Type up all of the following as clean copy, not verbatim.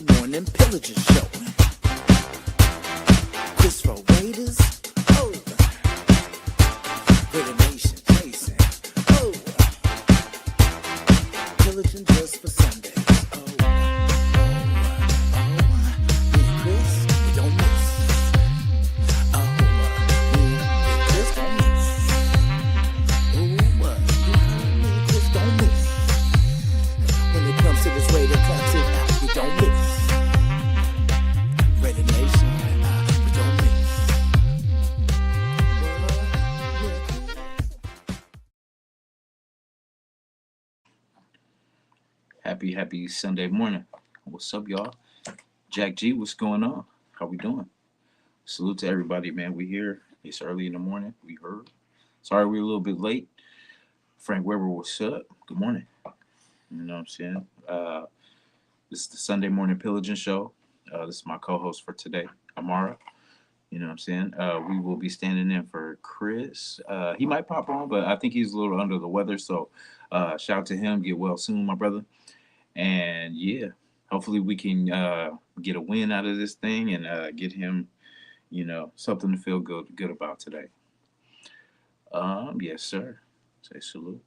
Sunday Morning Pillaging Show. Chris4Raiders, oh, Raider Nation chasing, oh, pillaging just for Sundays, oh, me and Chris, we don't miss, oh, me and Chris don't miss, oh, me and Chris don't miss, when it comes to this Raider classic, we don't miss. Raider Nation, we don't miss. Happy Sunday morning. What's up, y'all? Jack G, what's going on? How we doing? Salute to everybody, man. We here. It's early in the morning. We heard. Sorry we're a little bit late. Frank Weber, what's up? Good morning. You know what I'm saying? This is the Sunday Morning Pillaging Show. This is my co-host for today, Amara. You know what I'm saying? We will be standing in for Chris. He might pop on, but I think he's a little under the weather. So shout out to him. Get well soon, my brother. And yeah, hopefully we can get a win out of this thing and get him, something to feel good about today. Yes, sir. Say salute.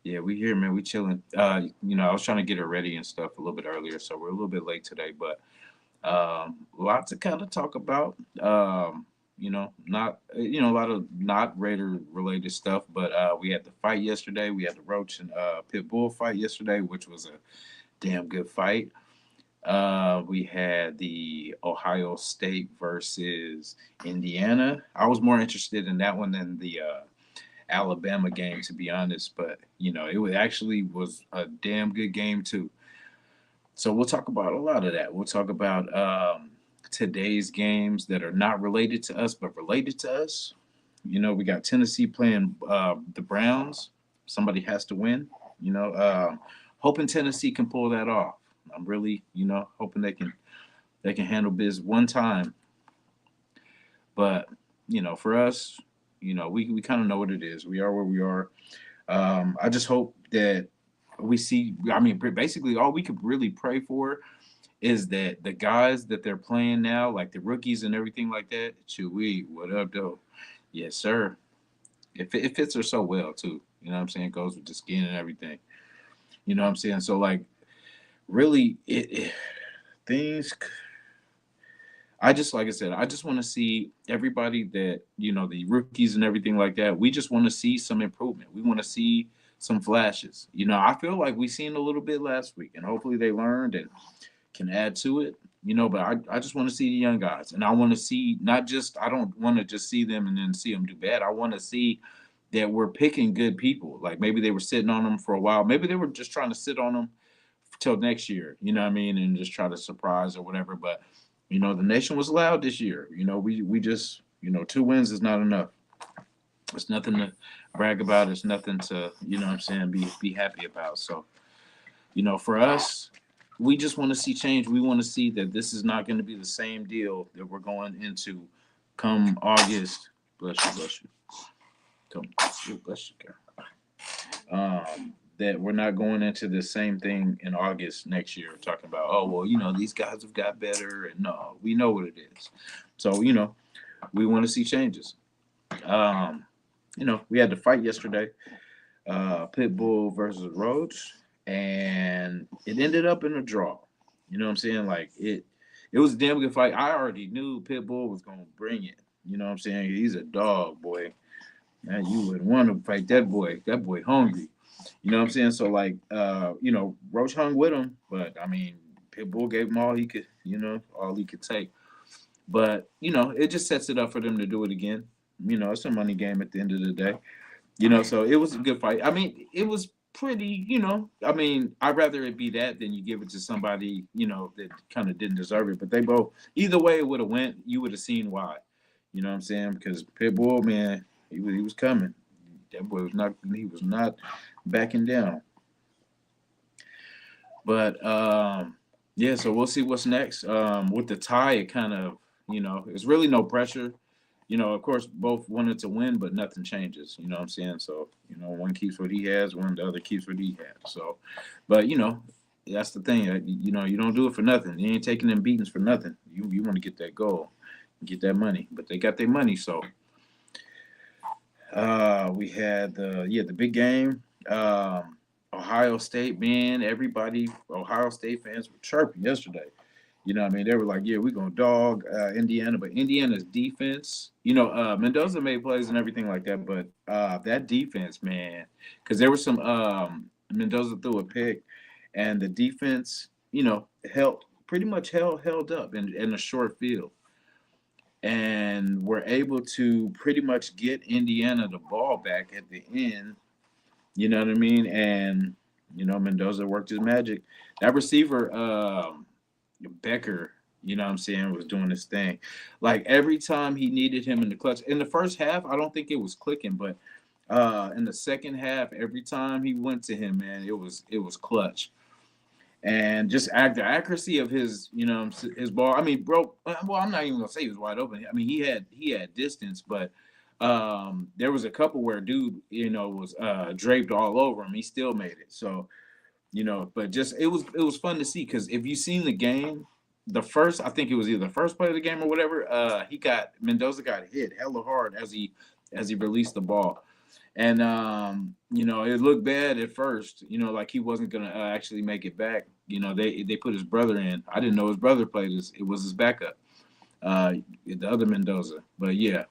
Yeah, we here, man. We chilling. I was trying to get her ready and stuff a little bit earlier, so we're a little bit late today, but lots to kind of talk about. Not a lot of not Raider related stuff, but we had the fight yesterday. We had the Roach and Pitbull fight yesterday, which was a damn good fight. We had the Ohio State versus Indiana. I was more interested in that one than the Alabama game, to be honest, but actually was a damn good game too. So we'll talk about a lot of that. We'll talk about today's games that are not related to us but related to us. We got Tennessee playing the Browns. Somebody has to win. Hoping Tennessee can pull that off. I'm really hoping they can handle biz one time. But for us, we kind of know what it is. We are where we are. I just hope that we see, basically all we could really pray for is that the guys that they're playing now, like the rookies and everything like that, what up, though? Yes, sir. It fits her so well, too. You know what I'm saying? It goes with the skin and everything. You know what I'm saying? So, really, things... like I said, I just want to see everybody that, the rookies and everything like that. We just want to see some improvement. We want to see some flashes. I feel like we seen a little bit last week, and hopefully they learned and can add to it. But I just want to see the young guys, and I want to see I don't want to just see them and then see them do bad. I want to see that we're picking good people. Like maybe they were sitting on them for a while. Maybe they were just trying to sit on them till next year, and just try to surprise or whatever. But the nation was loud this year. We just, 2 wins is not enough. It's nothing to brag about. It's nothing to, be happy about. So, for us, we just want to see change. We want to see that this is not going to be the same deal that we're going into come August. Bless you. Bless you, girl. That we're not going into the same thing in August next year, talking about, these guys have got better. And no, we know what it is. So, we want to see changes. We had the fight yesterday, Pitbull versus Roach, and it ended up in a draw. You know what I'm saying? It was a damn good fight. I already knew Pitbull was going to bring it. You know what I'm saying? He's a dog, boy. Man, you would want to fight that boy. That boy hungry. You know what I'm saying? So, Roach hung with him, but, Pitbull gave him all he could, all he could take. But, it just sets it up for them to do it again. It's a money game at the end of the day. So it was a good fight. It was pretty, I'd rather it be that than you give it to somebody, that kind of didn't deserve it. But they both, either way it would have went, you would have seen why. You know what I'm saying? Because Pitbull, man, he was coming. That boy was not backing down. But so we'll see what's next. With the tie, it kind of, it's really no pressure. Of course, both wanted to win, but nothing changes. You know what I'm saying? So, one keeps what he has, the other keeps what he has. So, but, that's the thing. You know, you don't do it for nothing. You ain't taking them beatings for nothing. You want to get that goal, get that money. But they got their money, so we had the big game. Ohio State, man, everybody, Ohio State fans were chirping yesterday. You know what I mean? They were like, yeah, we're going to dog Indiana. But Indiana's defense, you know, Mendoza made plays and everything like that. But that defense, man, because there was some Mendoza threw a pick, and the defense, you know, pretty much held up in a short field. And were able to pretty much get Indiana the ball back at the end. You know what I mean? And, you know, Mendoza worked his magic. That receiver, Becker, you know what I'm saying, was doing his thing. Like every time he needed him in the clutch. In the first half, I don't think it was clicking, but in the second half, every time he went to him, man, it was clutch. And just the accuracy of his, you know, his ball. I mean, bro. Well, I'm not even gonna say he was wide open. I mean, he had distance, but there was a couple where dude, you know, was draped all over him. He still made it. So, you know, but just it was fun to see because if you seen the game, I think it was either the first play of the game or whatever. Mendoza got hit hella hard as he released the ball. And you know, it looked bad at first, you know, like he wasn't gonna actually make it back. You know, they put his brother in. I didn't know his brother played this. It was his backup, the other Mendoza. But yeah,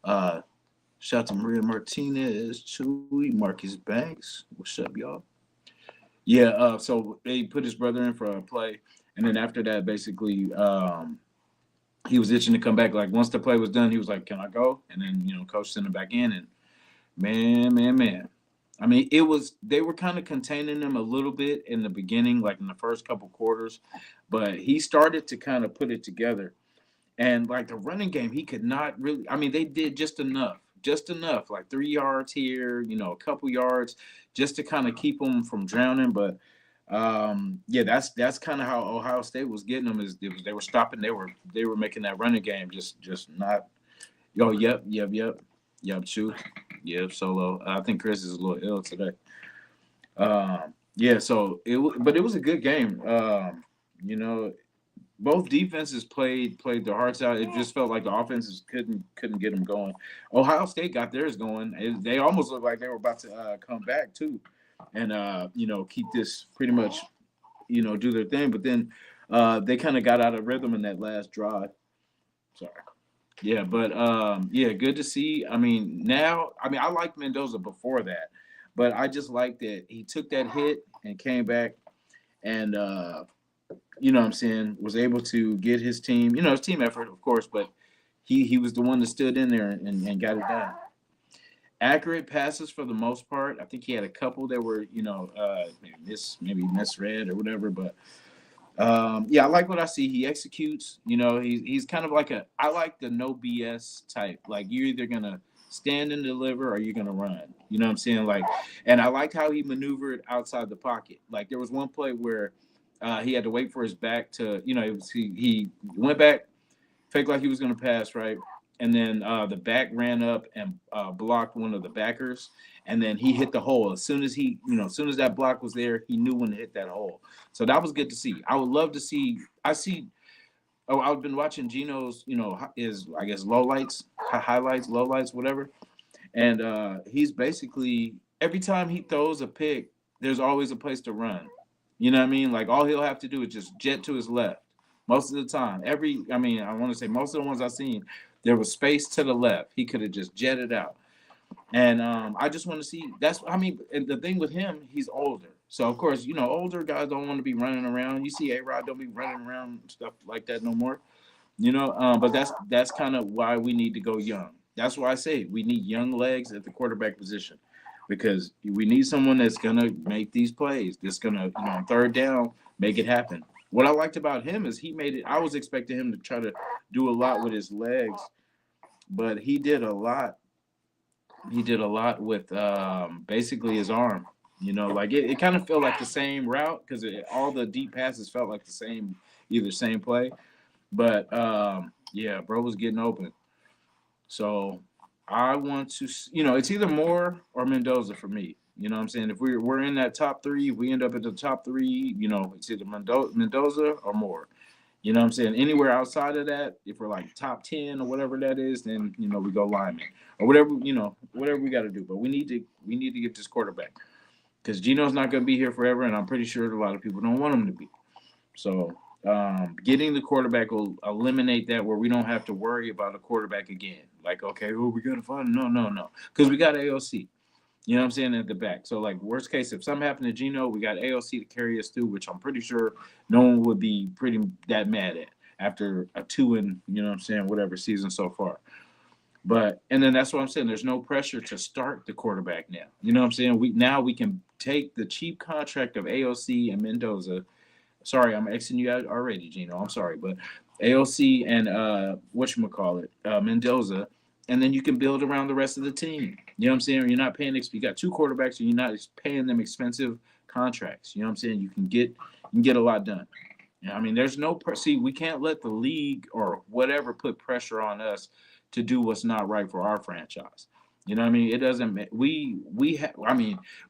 shout out to Maria Martinez, Chewy, Marcus Banks. What's up, y'all? Yeah, so they put his brother in for a play, and then after that, basically, he was itching to come back. Like once the play was done, he was like, "Can I go?" And then you know, coach sent him back in, and man. I mean, they were kind of containing him a little bit in the beginning, like in the first couple quarters, but he started to kind of put it together. And like the running game, he could not really. I mean, they did just enough, like 3 yards here, you know, a couple yards, just to kind of keep him from drowning. But yeah, that's kind of how Ohio State was getting them. They were stopping, they were making that running game just not. Yo, yep, true. Yep, solo. I think Chris is a little ill today. Yeah, so but it was a good game. You know, both defenses played their hearts out. It just felt like the offenses couldn't get them going. Ohio State got theirs going. They almost looked like they were about to come back too, and you know, keep this pretty much, you know, do their thing. But then they kind of got out of rhythm in that last drive. Sorry. Yeah, but yeah, good to see. I mean, I liked Mendoza before that, but I just like that he took that hit and came back and you know what I'm saying, was able to get his team, you know, his team effort, of course, but he was the one that stood in there and got it done. Accurate passes for the most part. I think he had a couple that were, you know, maybe misread or whatever, but yeah, I like what I see. He executes. You know, he's kind of like I like the no BS type. Like you're either gonna stand and deliver or you're gonna run. You know what I'm saying? Like, and I liked how he maneuvered outside the pocket. Like there was one play where he had to wait for his back to, you know, he went back, faked like he was gonna pass, right? And then the back ran up and blocked one of the backers, and then he hit the hole. As soon as that block was there, he knew when to hit that hole. So that was good to see. I would love to see. I've been watching Gino's, you know, his, I guess, highlights, lowlights, whatever. And he's basically, every time he throws a pick, there's always a place to run. You know what I mean? Like all he'll have to do is just jet to his left. Most of the time, I want to say most of the ones I've seen, there was space to the left. He could have just jetted out. And I just want to see. And the thing with him, he's older. So, of course, you know, older guys don't want to be running around. You see A-Rod don't be running around and stuff like that no more. You know, but that's kind of why we need to go young. That's why I say we need young legs at the quarterback position, because we need someone that's going to make these plays, that's going to, you know, on third down, make it happen. What I liked about him is he made it. I was expecting him to try to do a lot with his legs, but he did a lot. He did a lot with basically his arm. You know, like it kind of felt like the same route because all the deep passes felt like either same play. But yeah, bro was getting open. So I want to, you know, it's either Moore or Mendoza for me. You know what I'm saying? If we're in that top three, we end up at the top three, it's either Mendoza or more. You know what I'm saying? Anywhere outside of that, if we're like top 10 or whatever that is, then we go lineman or whatever, whatever we got to do. But we need to get this quarterback because Gino's not going to be here forever, and I'm pretty sure a lot of people don't want him to be. So getting the quarterback will eliminate that where we don't have to worry about a quarterback again. Like, okay, we got to find him. No, because we got AOC. You know what I'm saying, at the back. So, like, worst case, if something happened to Gino, we got AOC to carry us through, which I'm pretty sure no one would be pretty that mad at after a 2 whatever season so far. But, and then that's what I'm saying. There's no pressure to start the quarterback now. You know what I'm saying? We can take the cheap contract of AOC and Mendoza. Sorry, I'm Xing you out already, Gino. I'm sorry. But AOC and Mendoza, and then you can build around the rest of the team. You know what I'm saying? You're not paying. You got two quarterbacks, and you're not paying them expensive contracts. You know what I'm saying? You can get a lot done. I mean, there's no see. We can't let the league or whatever put pressure on us to do what's not right for our franchise. You know what I mean? It doesn't. We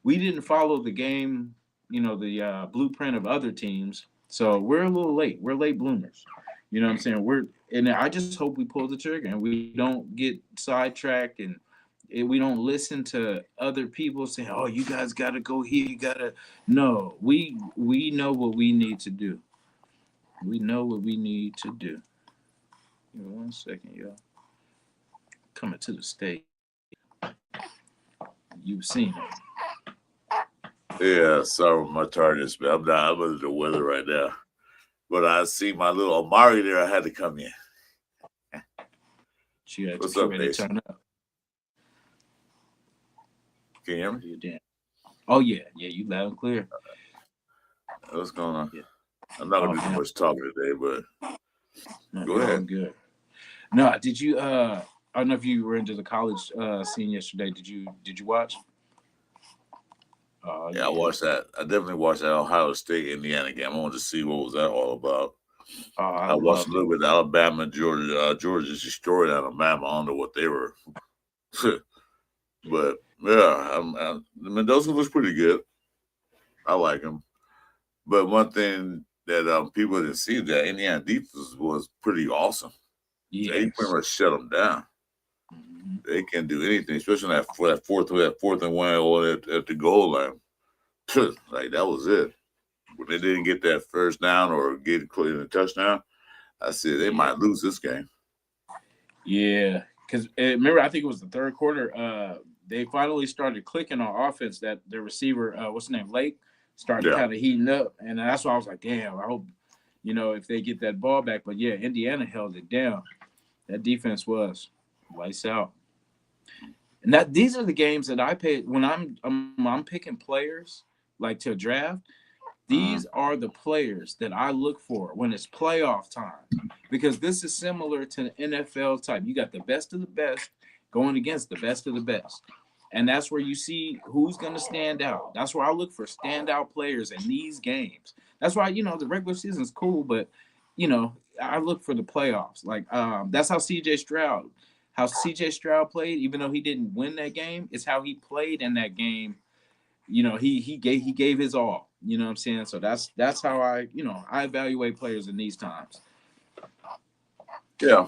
didn't follow the game. The blueprint of other teams. So we're a little late. We're late bloomers. You know what I'm saying? And I just hope we pull the trigger and we don't get sidetracked and we don't listen to other people saying, "Oh, you guys got to go here. You got to." No, we know what we need to do. We know what we need to do. Give me 1 second, y'all. Coming to the stage. You've seen it. Yeah, sorry with my tardiness, man. I'm under the weather right now. But I see my little Amari there. I had to come in. What's up, Mace? Turn up. Can you hear me? Oh, yeah. Yeah, you loud and clear. What's going on? Yeah. I'm not going to do too much talking today, but go ahead. Good. No, did you, I don't know if you were into the college scene yesterday. Did you watch? Yeah, I watched that. I definitely watched that Ohio State Indiana game. I wanted to see what was that all about. I watched a little bit of Alabama, Georgia. Georgia just destroyed Alabama. I don't know what they were. But, yeah, Mendoza looks pretty good. I like him. But one thing that people didn't see, that Indiana defense was pretty awesome. Yes. They pretty much shut them down. Mm-hmm. They can't do anything, especially that fourth and one at the goal line. Like, that was it. When they didn't get that first down or get clear a touchdown, I said they might lose this game. Yeah, because remember, I think it was the third quarter. They finally started clicking on offense. That the receiver, what's his name, Lake, started kind of heating up, and that's why I was like, damn, I hope if they get that ball back. But yeah, Indiana held it down. That defense was lights out. And these are the games that I pay when I'm picking players like to draft. These are the players that I look for when it's playoff time, because this is similar to the NFL type. You got the best of the best going against the best of the best. And that's where you see who's going to stand out. That's where I look for standout players in these games. That's why, the regular season is cool, but, I look for the playoffs. Like, that's how CJ Stroud played, even though he didn't win that game. It's how he played in that game. He gave his all. You know what I'm saying? So that's how I evaluate players in these times. Yeah.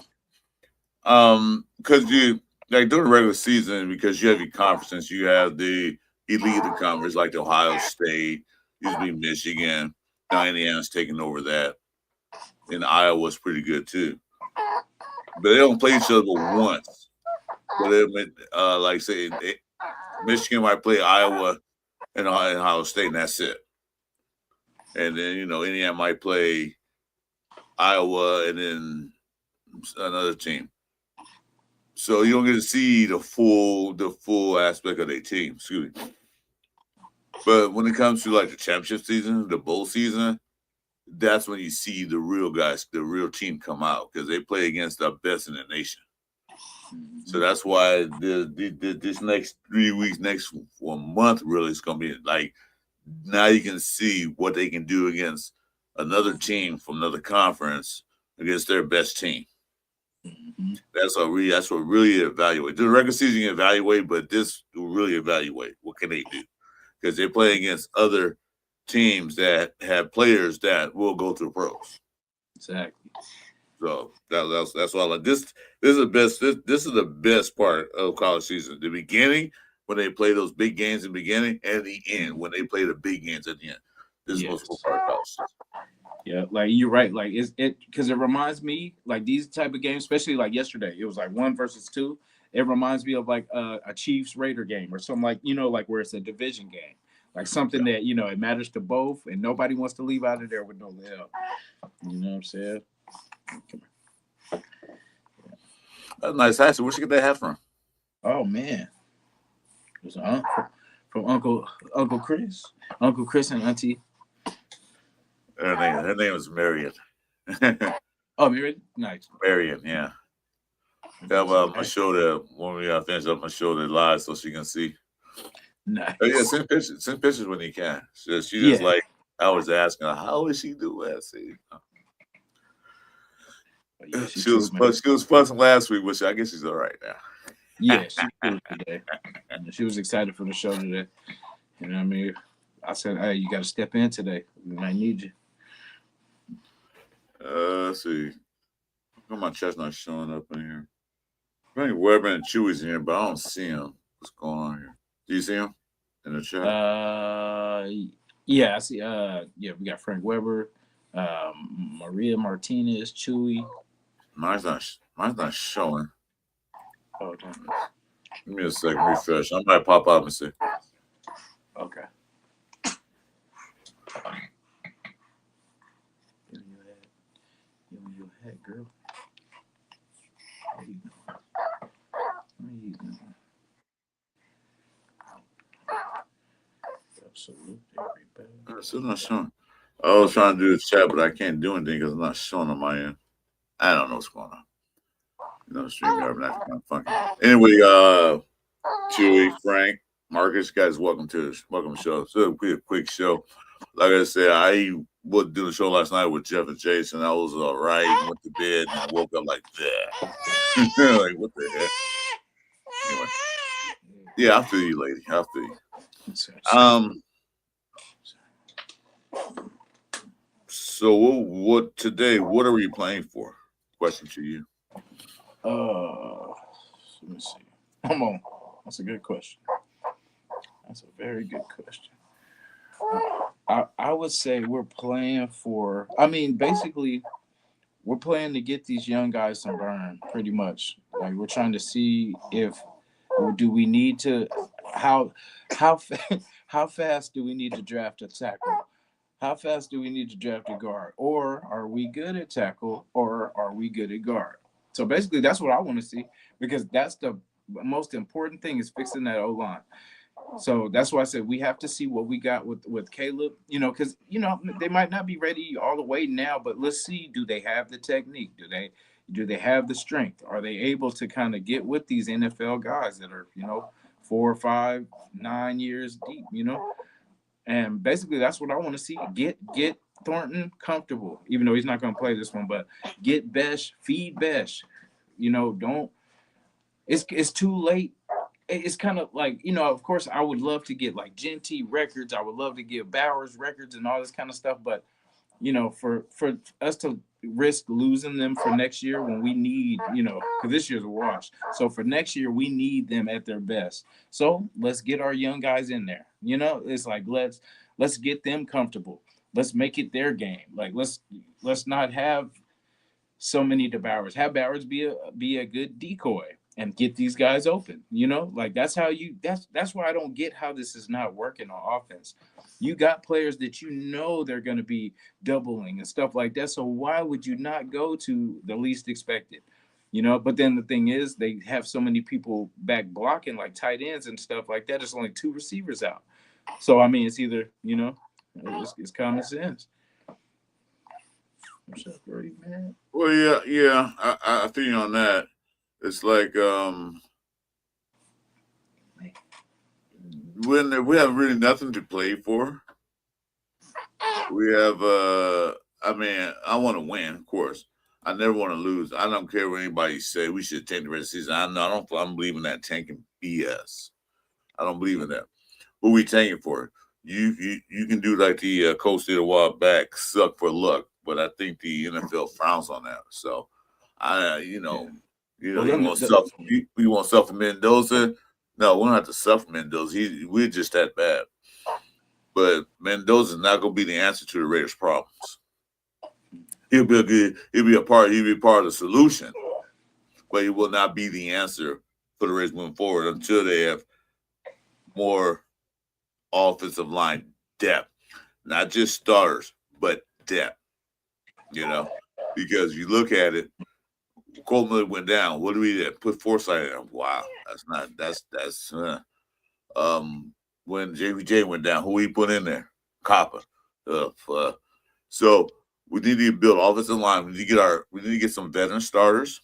Because during the regular season, because you have your conferences, you have the elite of the conference, like the Ohio State, used to be Michigan. Now Indiana's taking over that. And Iowa's pretty good too. But they don't play each other once. But Michigan might play Iowa and Ohio State, and that's it. And then, Indiana might play Iowa and then another team. So you don't get to see the full aspect of their team. Excuse me. But when it comes to like the championship season, the bowl season, that's when you see the real guys, the real team come out, because they play against the best in the nation. So that's why this next 3 weeks, next 1 month, really is going to be like, now you can see what they can do against another team from another conference against their best team. Mm-hmm. That's what really evaluate. The regular season you evaluate, but this will really evaluate what can they do. because they play against other teams that have players that will go to the pros. Exactly. So that's why I like this. This is the best. This is the best part of college season. The beginning when they play those big games in the beginning, and the end when they play the big games at the end. This is the most cool part of college season. Yeah, like you're right. Like it because it reminds me like these type of games, especially like yesterday. It was like 1 versus 2. It reminds me of like a Chiefs Raider game or something like like where it's a division game, like something that it matters to both, and nobody wants to leave out of there with no L. You know what I'm saying? That's nice. Actually, where'd you get that hat from? Oh man, it was from Uncle Chris, Uncle Chris and Auntie. Her name is Marion. Oh, Marion, nice. Marion, yeah. Yeah, well, I'm gonna show that when we finish up. I'm gonna show that live so she can see. Nice. Yeah, send pictures when you can. She just like I was asking her, how is she doing? I see. Yeah, she was fussing last week, but I guess she's all right now. Yeah, she's cool today. She was excited for the show today. You know what I mean? I said, hey, you got to step in today. We might need you. Let's see. How my chest not showing up in here? I think Weber and Chewy's in here, but I don't see him. What's going on here? Do you see him in the chat? Yeah, I see. Yeah, we got Frank Weber, Maria Martinez, Chewy. Mine's not showing. Oh, damn. Give me a second, refresh. I might pop up and see. Okay. Give me your hat, girl. What are you doing? Absolutely, everybody. It's still not showing. I was trying to do the chat, but I can't do anything because it's not showing on my end. I don't know what's going on. StreamYard not kind of funky. Anyway, Chewy, Frank, Marcus, guys, welcome to the show. So it'll be a quick show. Like I said, I was doing the show last night with Jeff and Jason. I was all right. Went to bed and I woke up like that. Like, what the heck? Anyway. Yeah, I feel you, lady. I feel you. So what today? What are we playing for? Question to you. Let me see. Come on. That's a good question. That's a very good question. I would say we're playing for. I mean, basically, we're playing to get these young guys some burn. Pretty much, like we're trying to see if do we need to how fast do we need to draft a tackle? How fast do we need to draft a guard? Or are we good at tackle or are we good at guard? So basically that's what I want to see because that's the most important thing is fixing that O-line. So that's why I said we have to see what we got with Caleb, because, they might not be ready all the way now, but let's see, do they have the technique? Do they have the strength? Are they able to kind of get with these NFL guys that are, 4, 5, 9 years deep, And basically that's what I want to see. Get Thornton comfortable, even though he's not going to play this one, but get Besh, feed Besh. It's too late. It's kind of like, of course I would love to get like Genty records. I would love to get Bowers records and all this kind of stuff. But, for us to risk losing them for next year when we need, because this year's a wash. So for next year, we need them at their best. So let's get our young guys in there. It's like, let's get them comfortable. Let's make it their game. Like, let's not have so many Bowers. Have Bowers be a good decoy and get these guys open. Like that's why I don't get how this is not working on offense. You got players that they're going to be doubling and stuff like that. So why would you not go to the least expected? But then the thing is they have so many people back blocking like tight ends and stuff like that. There's only 2 receivers out. So, I mean, it's either, it's common sense. What's up, Brody, man? Well, yeah. I feel you on that. It's like when we have really nothing to play for. We have I want to win, of course. I never want to lose. I don't care what anybody say. We should tank the rest of the season. I don't believe in that tanking BS. I don't believe in that. What we taking for it? You can do like the coach did a while back, suck for luck, but I think the NFL frowns on that. So, Well, you want stuff. You want stuff from Mendoza? No, we don't have to suffer Mendoza. We're just that bad. But Mendoza's not going to be the answer to the Raiders' problems. He'll be a part of the solution, but he will not be the answer for the Raiders moving forward until they have more offensive line depth, not just starters, but depth. Because you look at it, Coleman went down. What do we do? Put Forsythe in. Wow, that's when JBJ went down, who he put in there? Copper. So we need to build offensive line. We need to get some veteran starters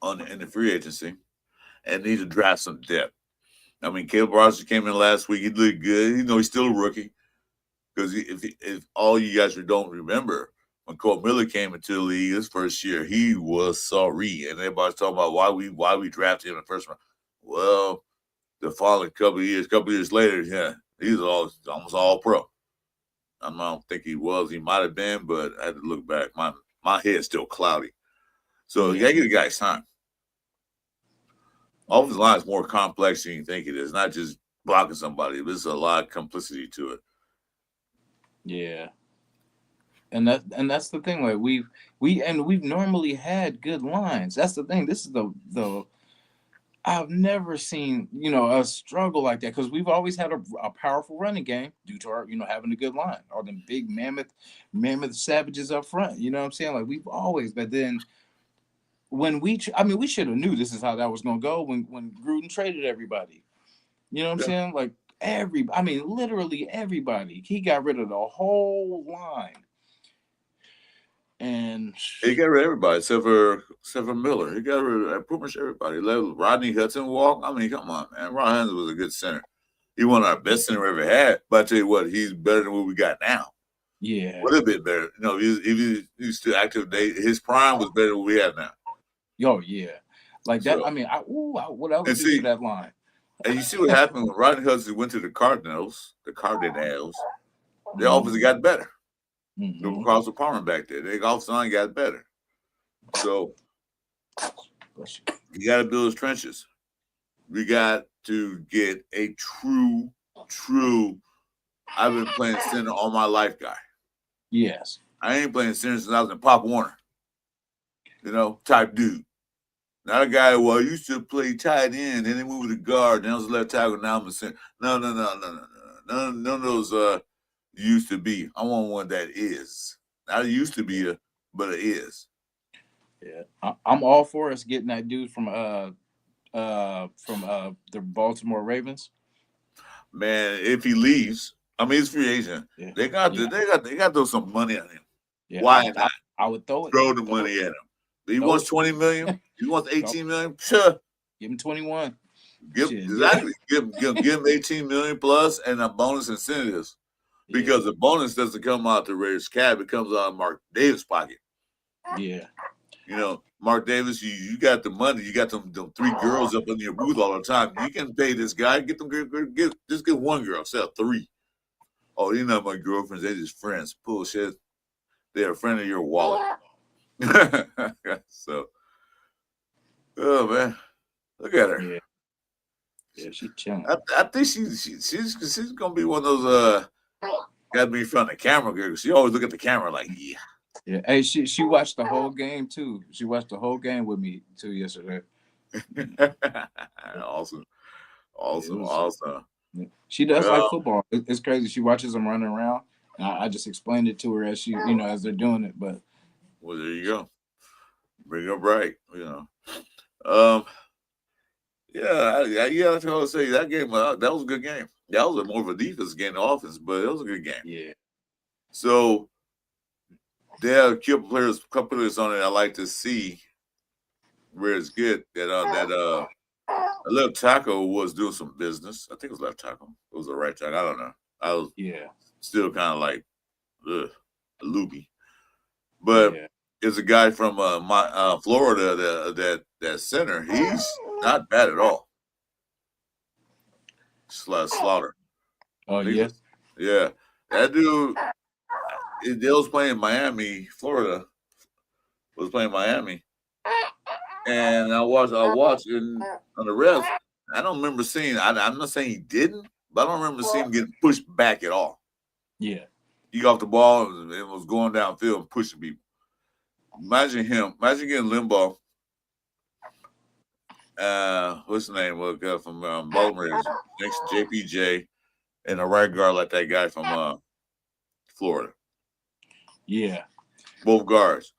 in the free agency, and need to draft some depth. I mean, Caleb Rogers came in last week. He looked good. He's still a rookie. Because if all you guys don't remember, when Cole Miller came into the league his first year, he was sorry, and everybody's talking about why we drafted him in the first round. Well, the following couple of years later, yeah, he's almost all pro. I don't think he was. He might have been, but I had to look back. My head's still cloudy. So you got to give the guys time. Offensive line is more complex than you think it is. Not just blocking somebody. There's a lot of complicity to it. Yeah. And that's the thing. Like we've normally had good lines. That's the thing. This is the I've never seen, a struggle like that, because we've always had a powerful running game due to our, having a good line, or the big mammoth savages up front. You know what I'm saying? Like we've always, but then when we should have knew this is how that was going to go when Gruden traded everybody. You know what I'm saying? Like literally everybody. He got rid of the whole line. And he got rid of everybody except for Miller. He got rid of pretty much everybody. Let Rodney Hudson walk. I mean, come on, man. Ron Hudson was a good center. He one of our best center we ever had. But I tell you what, he's better than what we got now. Yeah, would have been better. He's still active. His prime was better than what we have now. Oh yeah, like that. So, what I would do for that line. And you see what happened when Rodney Hudson went to the Cardinals. Their offense got better. Mm-hmm. Because of Palmer back there, they all of a sudden got better. So you got to build his trenches. We got to get a true. I've been playing center all my life, guy. Yes, I ain't playing center since I was in Pop Warner. Type dude. Not a guy who used to play tight end, then they moved to guard, then I was left tackle, now I'm a center. No. None of those used to be. I want one that is. Not a used to be, but it is. Yeah, I'm all for us getting that dude from the Baltimore Ravens. Man, if he leaves, he's free agent. Yeah. They got to throw some money on him. Yeah, why not? I would throw the money at him. He wants $20 million. He wants $18 million. Sure, give him 21. Give him $18 million plus and a bonus incentives. Because the bonus doesn't come out the Raiders' cap, it comes out of Mark Davis' pocket. Yeah. Mark Davis, you got the money. You got them 3 girls up in your booth all the time. You can pay this guy. Just get 1 girl, sell 3. Oh, you're not my girlfriends. They're just friends. Bullshit. They're a friend of your wallet. So, oh, man. Look at her. Yeah, she's chilling. I think she's going to be one of those got to be in front of the camera, girl. She always look at the camera like, yeah. Yeah. Hey, she watched the whole game too. She watched the whole game with me too yesterday. Awesome. She does like football. It's crazy. She watches them running around. And I just explained it to her as she, as they're doing it. But well, there you go. Bring up right. That's what I was saying. That game, that was a good game. That was more of a defense game than offense, but it was a good game. Yeah. So there are a couple players on it I like to see where it's good that left tackle was doing some business. I think it was left tackle. It was a right tackle. I don't know. I was still kind of like loopy. But there's a guy from Florida that center. He's not bad at all. Slaughter. Oh, yeah. Yeah. That dude, they was playing Miami, Florida. Was playing Miami. And I watched on the refs. I don't remember seeing, I'm not saying he didn't, but I don't remember seeing him getting pushed back at all. Yeah. He got off the ball and was going downfield and pushing people. Imagine getting Limbaugh. What's the name? Well, guy from Baltimore next to JPJ and a right guard like that guy from Florida. Yeah. Both guards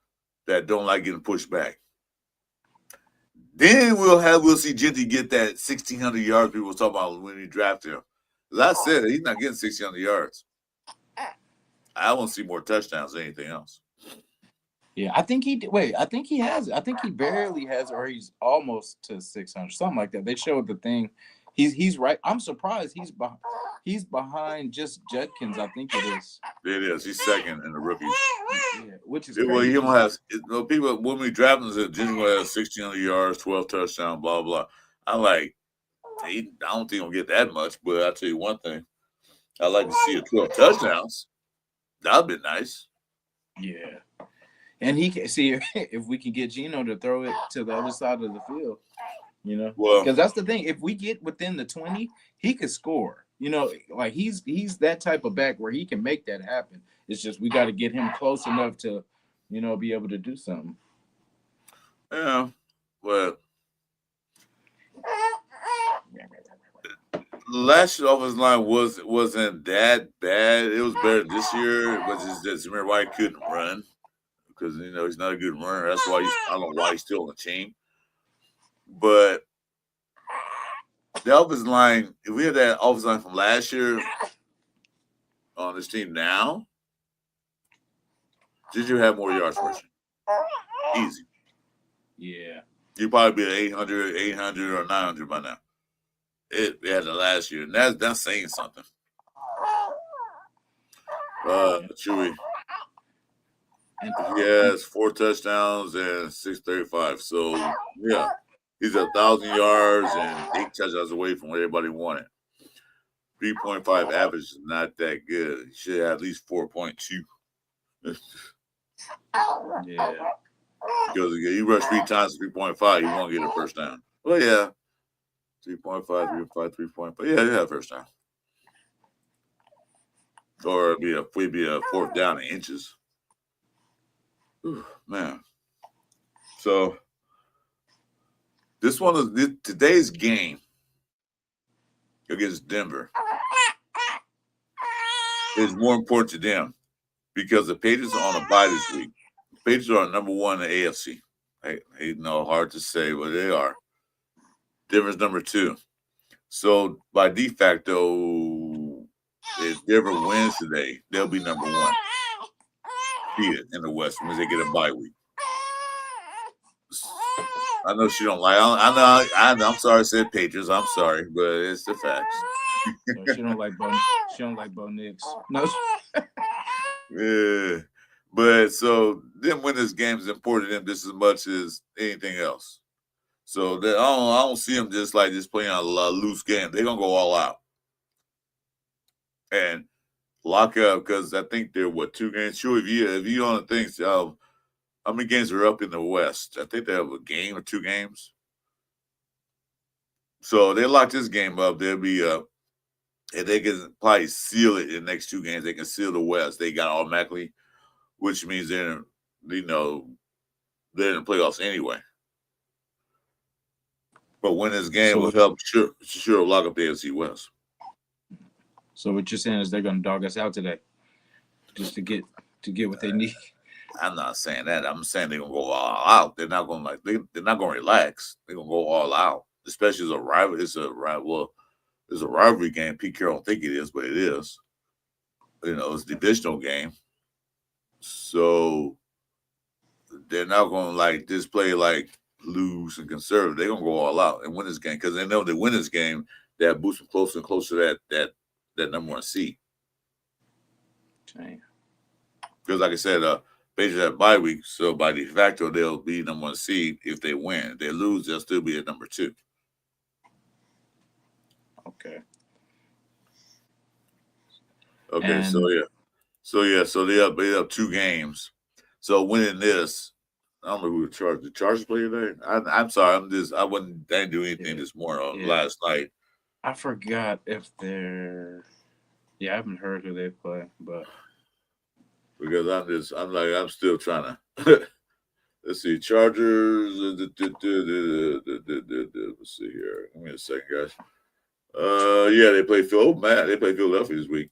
that don't like getting pushed back. Then we'll see Genty get that 1,600 yards people was talking about when he drafted him. As I said, he's not getting 1,600 yards. I want to see more touchdowns than anything else. Yeah, I think he has it. I think he barely has, or he's almost to 600, something like that. They showed the thing. He's right. I'm surprised he's behind just Judkins. I think it is. It is. He's second in the rookies. Yeah, which is Well, crazy. he don't have people when we draft him. Said Genty will have 1,600 yards, 12 touchdowns, blah blah. I like. I don't think he'll get that much, but I'll tell you one thing. I'd like to see 12 touchdowns. That'd be nice. Yeah. And he can see if we can get Geno to throw it to the other side of the field, Well, because that's the thing. If we get within the 20, he could score. Like he's that type of back where he can make that happen. It's just we got to get him close enough to, be able to do something. Yeah, but last year's offensive line wasn't that bad. It was better this year, but it's just remember why he couldn't run. Because he's not a good runner. That's why I don't know why he's still on the team. But the offensive line, if we had that offensive line from last year on this team now, did you have more yards rushing? Easy. Yeah. You'd probably be at 800 or 900 by now. It had the last year, and that's saying something. Chewy. He has 4 touchdowns and 635. So yeah, he's 1,000 yards and 8 touchdowns away from what everybody wanted. 3.5 average is not that good. He should have at least 4.2. Yeah. Because he rushed 3 times, 3.5, he won't get a first down. Well, yeah, 3.5, 3.5, 3.5. Yeah, he had a first down. Or it'd be a fourth down in inches. Ooh, man. So today's game against Denver is more important to them because the Patriots are on a bye this week. The Patriots are number 1 in the AFC. Hard to say, but they are. Denver's number 2. So by de facto, if Denver wins today, they'll be number 1. In the West when they get a bye week. I know she don't like. I'm sorry, I said Patriots. I'm sorry, but it's the facts. No, she don't like Bo Nix. No. Yeah, but so them win this game is important to them just as much as anything else. So I don't see them just playing a loose game. They're gonna go all out and lock up because I think they're 2 games. Sure, if you don't think how many games are up in the West? I think they have a game or 2 games. So they lock this game up. They'll be up, and they can probably seal it in the next 2 games. They can seal the West. They got automatically, which means they're in the playoffs anyway. But winning this game will help sure lock up the AFC West. So what you're saying is they're going to dog us out today, just to get what they need. I'm not saying that. I'm saying they're gonna go all out. They're not gonna they're not gonna relax. They're gonna go all out. Especially as a rival. It's a rivalry game. Pete Carroll don't think it is, but it is. It's a divisional game. So they're not gonna just play loose and conservative. They're gonna go all out and win this game because they know they win this game. That boosts them closer and closer to that number 1 seed. Dang. Because like I said, Patriots have bye week, so by de facto they'll be number 1 seed if they win. If they lose, they'll still be at number 2. Okay. Okay, And so they up 2 games. So winning this, I don't know who the Chargers play today. I'm sorry, I didn't do anything this morning or yeah, last night I forgot if they're. Yeah, I haven't heard who they play, but because I'm still trying to. Let's see, Chargers. Let's see here. Give me a second, guys. Yeah, they play Phil. Oh, man, they play Philadelphia this week.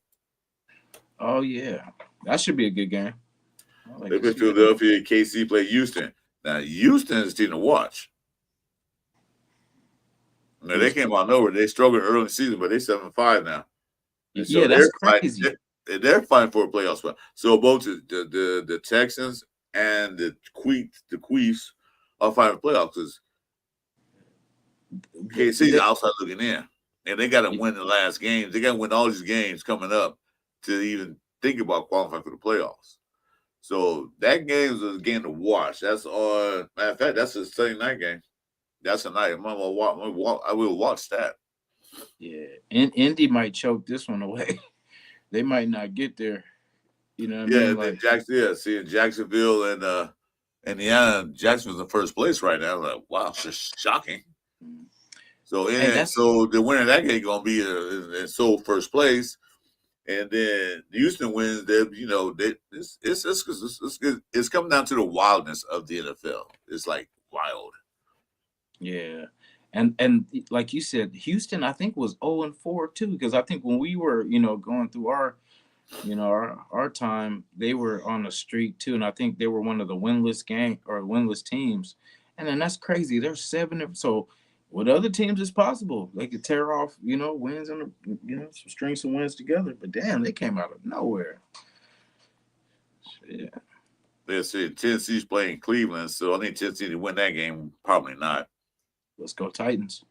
oh yeah, that should be a good game. I like They to play see that. Philadelphia. KC play Houston. Now Houston is a team to watch. Now they came out of nowhere. They struggled early in the season, but they 7-5 now. And so Yeah, that's crazy. they're fighting for a playoff spot. So both the Texans and the Queefs are fighting for playoffs because KC's outside looking in. And they got to win the last games. They got to win all these games coming up to even think about qualifying for the playoffs. So that game is a game to watch. That's on, matter of fact, that's a Sunday night game. That's a night. I will watch that. Yeah, and Indy might choke this one away. They might not get there. You know what I mean? Like, Seeing Jacksonville and Indiana, Jacksonville's in first place right now. I'm like, wow, it's just shocking. So so the winner of that game gonna be in sole first place, and then Houston wins. It's coming down to the wildness of the NFL. It's like wild. yeah, and like you said, Houston I think was 0-4 too, because I think when we were going through our time, they were on a streak too, and I think they were one of the winless teams, and then that's crazy. They're 7. So with other teams, it's possible they could tear off wins and string some wins together. But damn, they came out of nowhere. Yeah. They said Tennessee's playing Cleveland, so I think Tennessee to win that game. Probably not. Let's go Titans.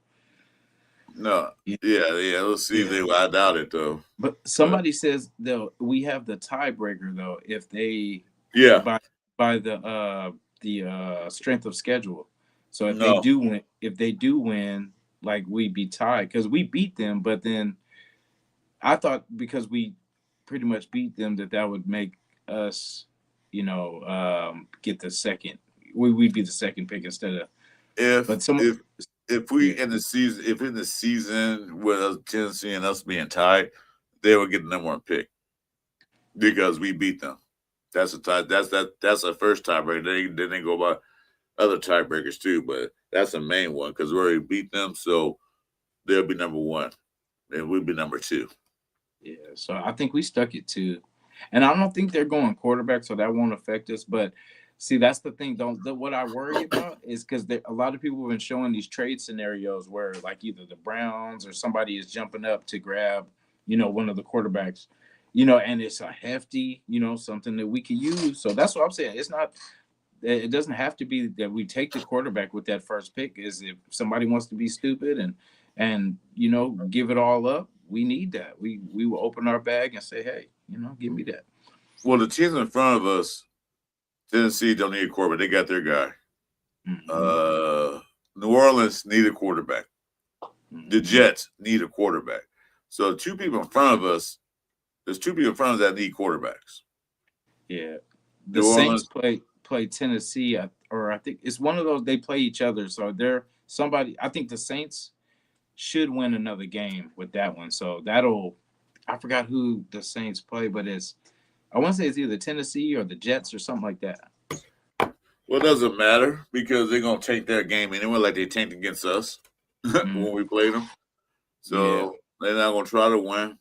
No, yeah. Let's see if they. I doubt it though. But somebody says though we have the tiebreaker though if they by the strength of schedule. So if they do win, like we'd be tied because we beat them. But then I thought because we pretty much beat them that would make us, get the second. We'd be the second pick instead of. If in the season with Tennessee and us being tied, they would get the number 1 pick because we beat them. That's a tie. That's a first tiebreaker. Then they go by other tiebreakers too, but that's the main one because we already beat them, so they'll be number 1, and we'll be number 2. Yeah, so I think we stuck it 2, and I don't think they're going quarterback, so that won't affect us. But see, that's the thing. What I worry about is because a lot of people have been showing these trade scenarios where like either the Browns or somebody is jumping up to grab, one of the quarterbacks, and it's a hefty, something that we could use. So that's what I'm saying. It's not. It doesn't have to be that we take the quarterback with that first pick. Is if somebody wants to be stupid and give it all up, we need that. We will open our bag and say, hey, give me that. Well, the teams in front of us, Tennessee don't need a quarterback. They got their guy. Mm-hmm. New Orleans need a quarterback. Mm-hmm. The Jets need a quarterback. So 2 people in front of us. There's 2 people in front of us that need quarterbacks. Yeah, the Saints play Tennessee, or I think it's one of those. They play each other, so they're somebody. I think the Saints should win another game with that one. So I forgot who the Saints play, but I want to say it's either Tennessee or the Jets or something like that. Well, it doesn't matter because they're gonna take their game anyway, like they tanked against us when we played them. So they're not gonna try to win.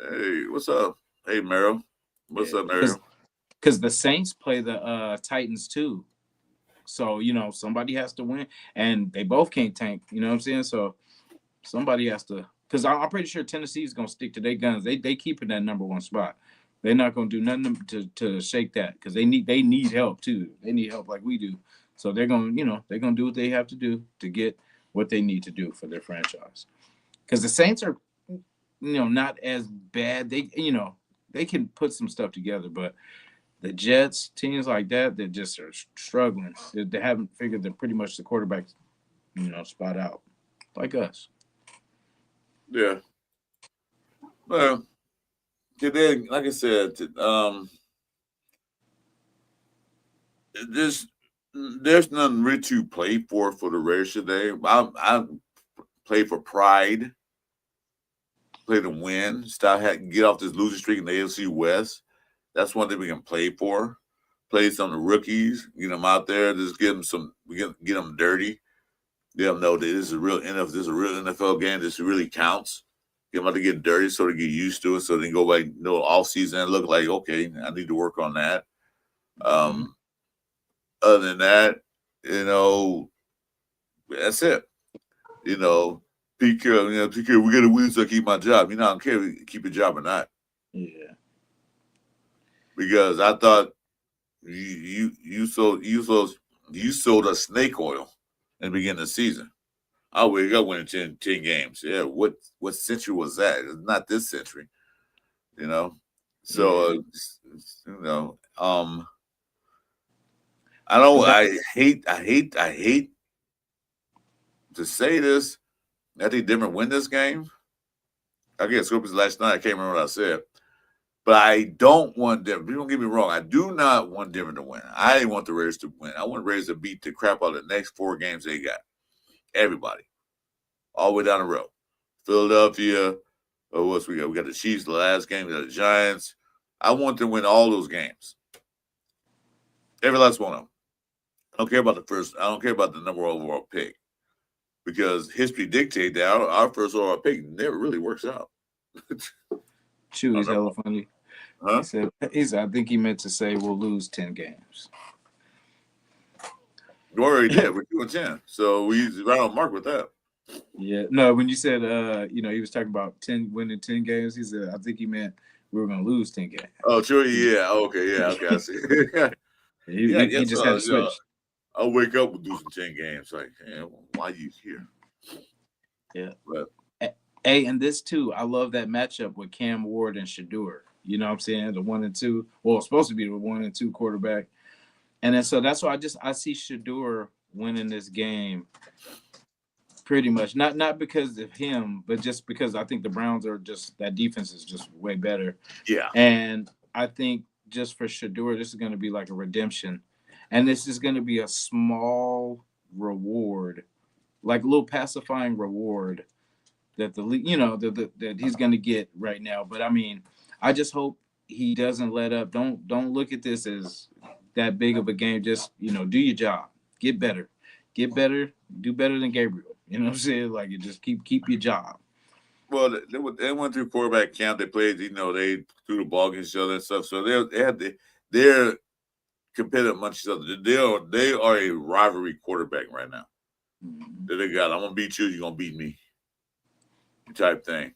Hey, what's up? Hey, Merrill. What's up, Merrill? Because the Saints play the Titans too. So, somebody has to win. And they both can't tank. You know what I'm saying? So somebody has to. Because I'm pretty sure Tennessee's going to stick to their guns. They keeping that number 1 spot. They're not going to do nothing to shake that because they need help too. They need help like we do. So they're going to do what they have to do to get what they need to do for their franchise. Because the Saints are, not as bad. They can put some stuff together, but the Jets, teams like that just are struggling. They haven't figured that pretty much the quarterback, spot out like us. Yeah. Well, today, like I said, there's nothing really to play for the Raiders today. I play for pride, play to win, get off this losing streak in the AFC West. That's one thing we can play for. Play some of the rookies, get them out there, just get them dirty. Let them know that this is a real NFL game. This really counts. Get them out to get dirty so they get used to it, so they can go back, off season and look like, okay, I need to work on that. Other than that, that's it. PK, we got to win so I keep my job. I don't care if you keep your job or not. Yeah. Because I thought you sold us snake oil in the beginning of the season. I wake up winning 10 games. Yeah, what century was that? It's not this century. So I hate to say this. I think Denver win this game. I get Scorpions last night. I can't remember what I said. But I don't want Denver. Don't get me wrong. I do not want Denver to win. I want the Raiders to win. I want the Raiders to beat the crap out of the next 4 games they got. Everybody. All the way down the road. Philadelphia. What's we got? We got the Chiefs the last game. We got the Giants. I want them to win all those games. Every last one of them. I don't care about the number one overall pick. Because history dictates that our first overall pick never really works out. Chewie's hella funny. Huh? He said, I think he meant to say we'll lose 10 games. We already did. We're 2-10. So we right on mark with that. Yeah. No, when you said he was talking about winning 10 games, he said, I think he meant we were gonna lose 10 games. Oh, sure, yeah. Okay, yeah, okay, I see. he just had to switch. I'll wake up with losing 10 games. Like, why are you here? Yeah. But hey, and this too, I love that matchup with Cam Ward and Shador. You know what I'm saying? The 1 and 2. Well, it's supposed to be the 1 and 2 quarterback. And then so that's why I see Shador winning this game pretty much. Not because of him, but just because I think the Browns are that defense is just way better. Yeah. And I think just for Shador, this is going to be like a redemption. And this is going to be a small reward, like a little pacifying reward that that he's going to get right now. But I mean, I just hope he doesn't let up. Don't look at this as that big of a game. Just, do your job, get better, do better than Gabriel. You know what I'm saying? Like, you just keep your job. Well, they went through quarterback camp. They played, they threw the ball against each other and stuff. So they're competitive amongst each other. They are a rivalry quarterback right now. Mm-hmm. That they got. I'm gonna beat you. You're gonna beat me. Type thing.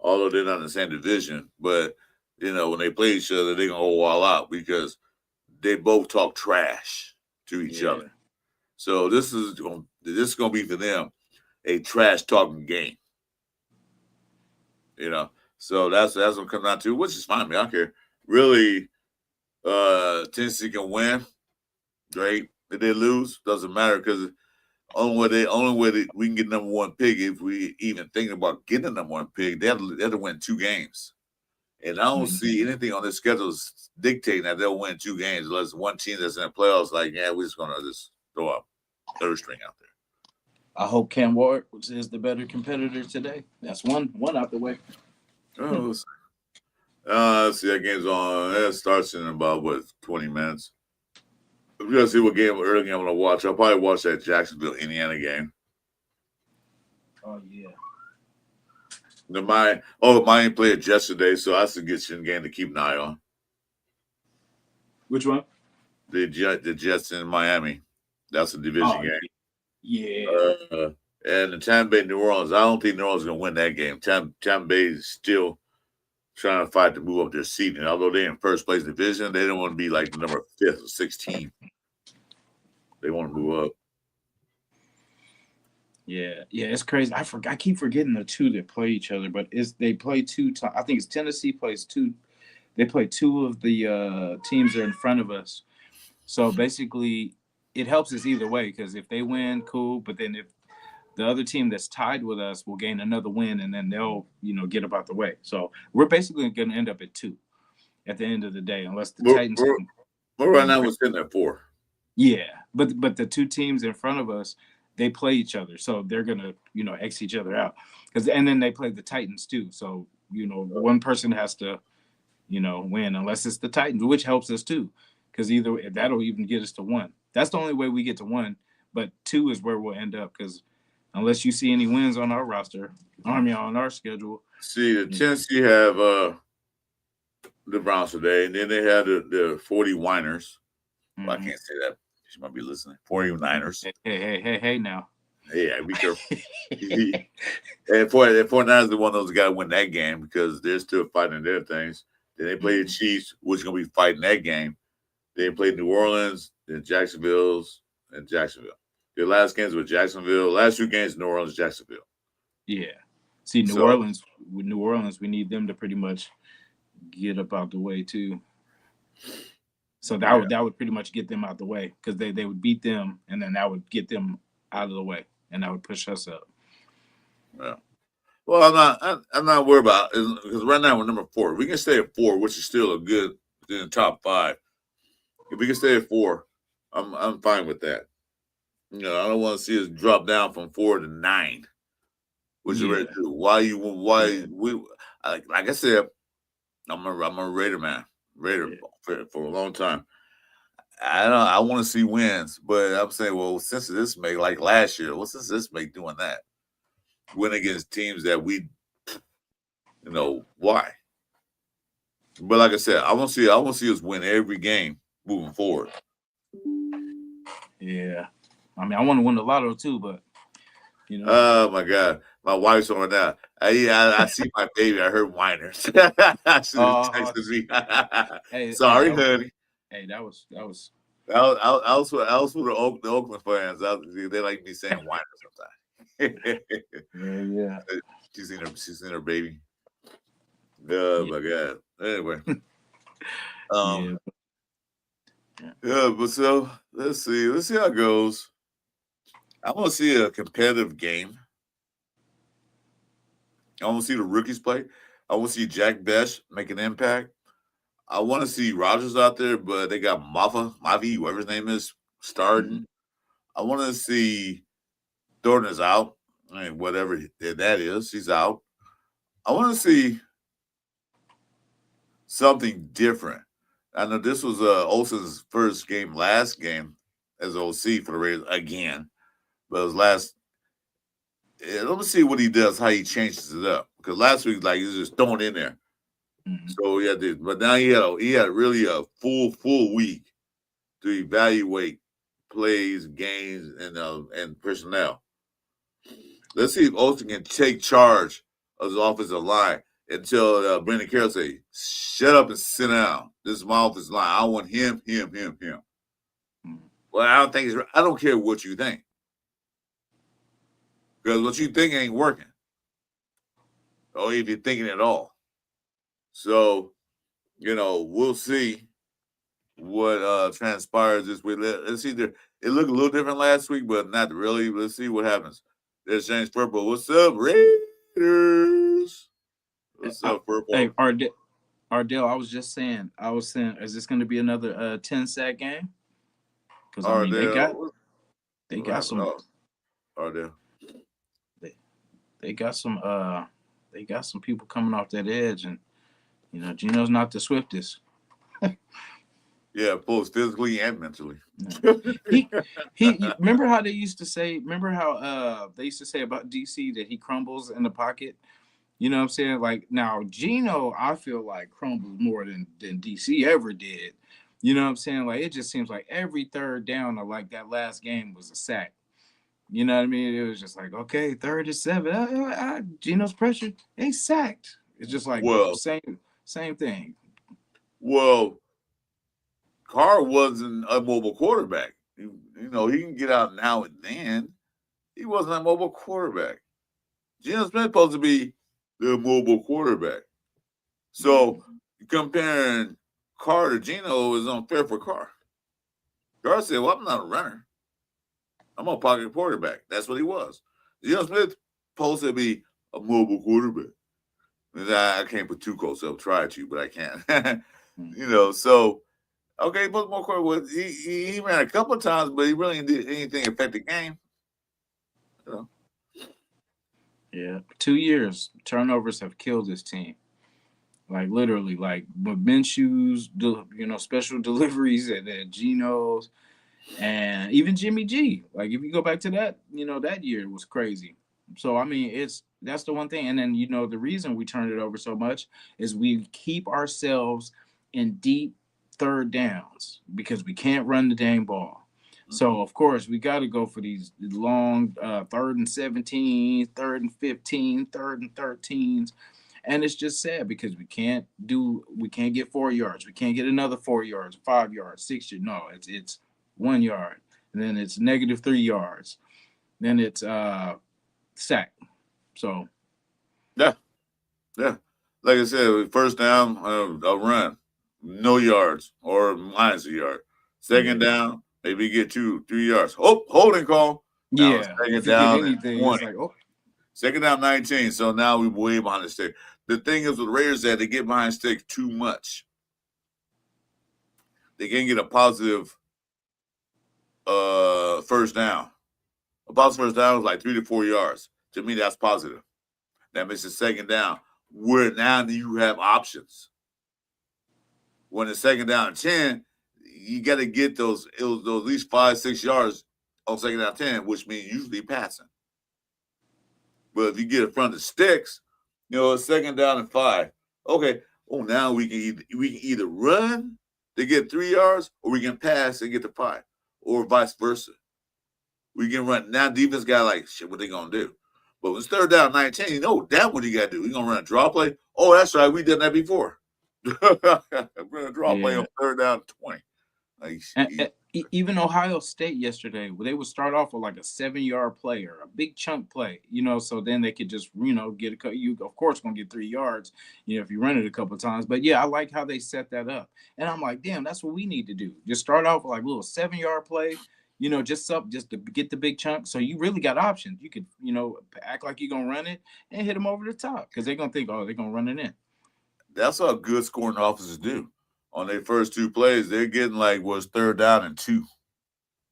Although they're not in the same division, but when they play each other, they're gonna go all out because they both talk trash to each other. So this is gonna be for them a trash talking game. So that's what it comes down to, which is fine. I don't care. Really, Tennessee can win. Great. If they lose, doesn't matter because only way that we can get number 1 pick, if we even thinking about getting the number 1 pick, they have to win 2 games. And I don't see anything on their schedules dictating that they'll win 2 games unless one team that's in the playoffs like, we're just gonna just throw a third string out there. I hope Cam Ward is the better competitor today. That's one out the way. Oh, let's see. That game's on. That starts in about 20 minutes. We gotta see what early game I'm gonna watch. I'll probably watch that Jacksonville Indiana game. Oh yeah. Miami played yesterday, so that's a good game to keep an eye on. Which one? The Jets in Miami. That's a division game. Yeah. And the Tampa Bay New Orleans. I don't think New Orleans is gonna win that game. Tampa Bay is still trying to fight to move up their seeding. Although they're in first place division, they don't want to be like the number 5th or 16th. They want to move up. Yeah, it's crazy. I keep forgetting the 2 that play each other, but they play 2 times. I think it's Tennessee plays 2. They play 2 of the teams that are in front of us. So basically, it helps us either way because if they win, cool. But then if the other team that's tied with us will gain another win, and then they'll, get up out the way. So we're basically going to end up at 2 at the end of the day, unless the Titans. We're right now we're sitting at 4. Yeah, but the 2 teams in front of us, they play each other, so they're gonna X each other out, and then they play the Titans too. So one person has to win, unless it's the Titans, which helps us too, because either that'll even get us to 1. That's the only way we get to 1, but 2 is where we'll end up, because unless you see any wins on our roster, on our schedule. See, the Tennessee have the Browns today, and then they had the 40 Winers. Well, I can't say that. She might be listening. 49ers. Hey, now. Yeah, be careful. And 49ers the one of those got to win that game because they're still fighting their things. Then they play the Chiefs, which is going to be fighting that game. They played New Orleans, then Jacksonville. Their last games were Jacksonville. Last 2 games, New Orleans, Jacksonville. Yeah. See, New Orleans, we need them to pretty much get up out the way too. So that would pretty much get them out the way, because they would beat them, and then that would get them out of the way, and that would push us up. Yeah. Well, I'm not worried about it, because right now we're number 4. We can stay at 4, which is still a good in the top 5. If we can stay at 4, I'm fine with that. I don't want to see us drop down from 4 to 9, which is ready to do. Why we like I said, I'm a Raider man. Raider for a long time. I want to see wins, but I'm saying, well, since this make like last year, since this make doing that, win against teams that we, why? But like I said, I want to see us win every game moving forward. Yeah, I mean, I want to win the lotto too, but Oh my God, my wife's on now. I see my baby. I heard whiners. She texted me. Hey, sorry, honey. Hey, that was. I was for the Oakland fans. They like me saying whiners sometimes. Yeah. She's seen her baby. Oh my God. Anyway. But so let's see how it goes. I want to see a competitive game. I want to see the rookies play. I want to see Jack Best make an impact. I want to see Rodgers out there, but they got Mavi, whoever his name is, starting. I want to see Thornton is out. I mean, whatever that is, he's out. I want to see something different. I know this was Olsen's last game as OC for the Raiders again. But his last, let me see what he does, how he changes it up. Because last week, he was just throwing in there. So but now he had really a full week to evaluate plays, games, and personnel. Let's see if Olsen can take charge of his offensive line until Brandon Carroll say, "Shut up and sit down. This is my offensive line. I want him." Well, I don't care what you think. Because what you think ain't working. Or if you're thinking at all. So, we'll see what transpires this week. Let's see. It looked a little different last week, but not really. Let's see what happens. There's James Purple. What's up, Raiders? What's up, Purple? Hey, Ardell, I was saying, is this going to be another 10-sack game? Because they got some. Ardell. They got some people coming off that edge, and Gino's not the swiftest. Yeah, both physically and mentally. He remember how they used to say? Remember how they used to say about DC that he crumbles in the pocket? You know what I'm saying? Like now, Gino, I feel like crumbles more than DC ever did. You know what I'm saying? Like it just seems like every third down, or like that last game, was a sack. You know what I mean? It was just like, okay, 3rd and 7. Gino's pressured. They sacked. It's just like same thing. Well, Carr wasn't a mobile quarterback. He can get out now and then. He wasn't a mobile quarterback. Gino Smith supposed to be the mobile quarterback. So comparing Carr to Gino is unfair for Carr. Carr said, well, I'm not a runner. I'm a pocket quarterback. That's what he was. Geno Smith supposed to be a mobile quarterback. I can't put too close up. Try to, but I can't. So okay, put more quarterback. He ran a couple of times, but he really didn't do anything affect the game. Yeah, 2 years turnovers have killed this team. Like literally, like Minshew's, special deliveries and then Geno's, and even Jimmy G. Like if you go back to that, that year was crazy. So I mean, that's the one thing. And then the reason we turned it over so much is we keep ourselves in deep third downs because we can't run the dang ball. So of course we got to go for these long 3rd and 17, 3rd and 15, 3rd and 13s. And it's just sad because we can't get 4 yards. We can't get another 4 yards, 5 yards, 6 yards. No, it's 1 yard. And then it's -3 yards. Then it's sack. So yeah. Like I said, first down, a run, no yards or minus a yard. Second down, maybe get 2-3 yards. Oh, holding call. Now second down, anything, 20. it's like, oh. Second down, 19. So now we're way behind the stick. The thing is with Raiders that they get behind stick too much. They can't get a positive first down. A positive first down is like 3 to 4 yards. To me, that's positive. That makes it second down. Where now you have options. When it's second down and 10, you got to get those at least 5-6 yards on second down 10, which means usually passing. But if you get in front of the sticks, it's second down and 5. Okay. Oh, now we can either run to get 3 yards, or we can pass and get to 5, or vice versa. We can run. Now defense got like, shit, what they gonna do? But when it's third down 19, that's what you got to do. We're gonna run a draw play. Oh, that's right. We did that before. We're gonna draw play on third down 20. Like, even Ohio State yesterday, they would start off with like a 7-yard play or a big chunk play, so then they could just, get you of course gonna get 3 yards, if you run it a couple of times. But yeah, I like how they set that up. And I'm like, damn, that's what we need to do. Just start off with like a little 7-yard play, just to get the big chunk. So you really got options. You could, act like you're gonna run it and hit them over the top because they're gonna think, oh, they're gonna run it in. That's what good scoring officers do. On their first 2 plays, they're getting like was third down and 2.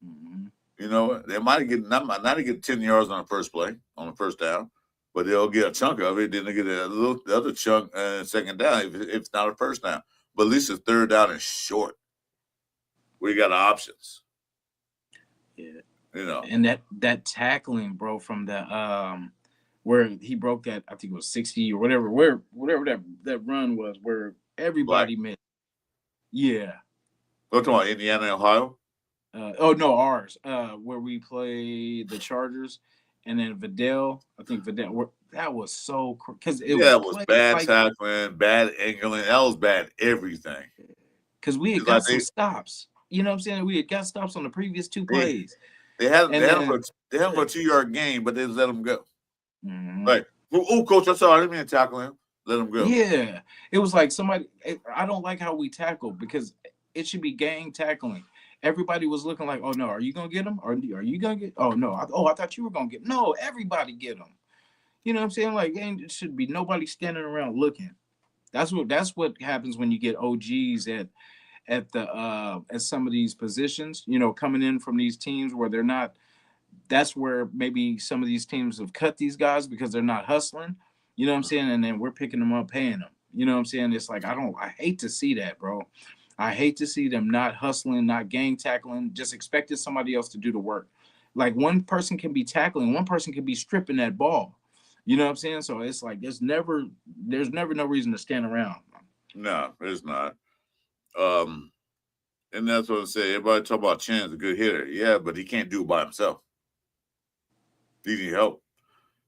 Mm-hmm. They might get not get 10 yards on the first play on the first down, but they'll get a chunk of it. Then they get the other chunk second down if it's not a first down. But at least the third down is short. We got options. Yeah. And that tackling, bro, from the where he broke that, I think it was 60 or whatever, whatever that run was, where everybody missed. Yeah. We're talking about Indiana and Ohio? Ours. Where we play the Chargers, and then Vidal. I think Vidal. That was so because it was bad tackling, bad angling. That was bad everything. Because we had got some stops. You know what I'm saying? We had got stops on the previous 2 plays. They had them for a 2-yard game, but they just let them go. Mm-hmm. Like, oh, coach, I'm sorry, I didn't mean to tackle him. Let him go. Yeah, it was like somebody. I don't like how we tackle because it should be gang tackling. Everybody was looking like, oh no, are you gonna get him? Or are you gonna get? Oh no, I thought you were gonna get. No, everybody get him. You know what I'm saying? Like, it should be nobody standing around looking. That's what happens when you get OGs at some of these positions. Coming in from these teams where they're not. That's where maybe some of these teams have cut these guys because they're not hustling. You know what I'm saying? And then we're picking them up, paying them. You know what I'm saying? It's like, I hate to see that, bro. I hate to see them not hustling, not gang tackling, just expecting somebody else to do the work. Like one person can be tackling, one person can be stripping that ball. You know what I'm saying? So it's like, there's never no reason to stand around. No, there's not. And that's what I say. Everybody talk about Chen's a good hitter. Yeah, but he can't do it by himself. He needs help.